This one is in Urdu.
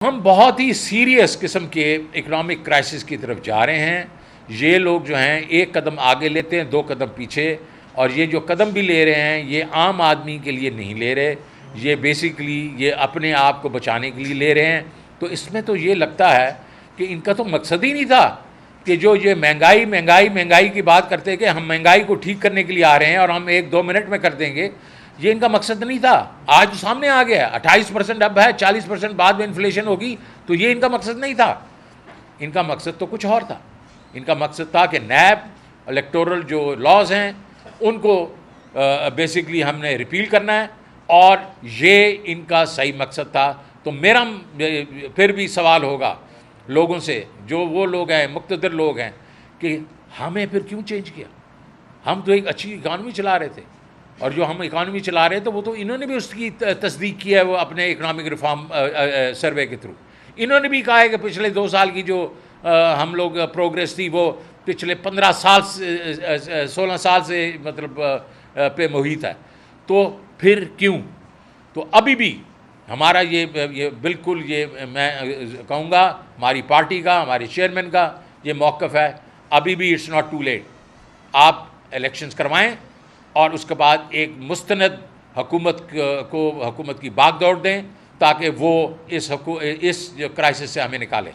ہم بہت ہی سیریس قسم کے اکنامک کرائسس کی طرف جا رہے ہیں. یہ لوگ جو ہیں ایک قدم آگے لیتے ہیں 2 قدم پیچھے، اور یہ جو قدم بھی لے رہے ہیں یہ عام آدمی کے لیے نہیں لے رہے، یہ بیسیکلی یہ اپنے آپ کو بچانے کے لیے لے رہے ہیں. تو اس میں تو یہ لگتا ہے کہ ان کا تو مقصد ہی نہیں تھا کہ جو یہ مہنگائی کی بات کرتے کہ ہم مہنگائی کو ٹھیک کرنے کے لیے آ رہے ہیں اور ہم 1-2 منٹ میں کر دیں گے. یہ ان کا مقصد نہیں تھا. آج سامنے آ گیا 28% اب ہے، 40% بعد میں انفلیشن ہوگی. تو یہ ان کا مقصد نہیں تھا. ان کا مقصد تو کچھ اور تھا. ان کا مقصد تھا کہ نیب الیکٹورل جو لاز ہیں ان کو بیسکلی ہم نے ریپیل کرنا ہے، اور یہ ان کا صحیح مقصد تھا. تو میرا پھر بھی سوال ہوگا لوگوں سے، جو وہ لوگ ہیں مقتدر لوگ ہیں، کہ ہمیں پھر کیوں چینج کیا؟ ہم تو ایک اچھی اکانومی چلا رہے تھے، اور جو ہم اکانومی چلا رہے تھے وہ تو انہوں نے بھی اس کی تصدیق کی ہے، وہ اپنے اکنامک ریفارم سروے کے تھرو. انہوں نے بھی کہا ہے کہ پچھلے 2 سال کی جو ہم لوگ پروگریس تھی وہ پچھلے 15 سال 16 سال سے مطلب پہ محیط ہے. تو پھر کیوں؟ تو ابھی بھی ہمارا یہ بالکل یہ میں کہوں گا ہماری پارٹی کا، ہمارے چیئرمین کا یہ موقف ہے، ابھی بھی اٹس ناٹ ٹو لیٹ. آپ الیکشنز کروائیں اور اس کے بعد ایک مستند حکومت کی باغ دوڑ دیں تاکہ وہ اس کرائسس سے ہمیں نکالے.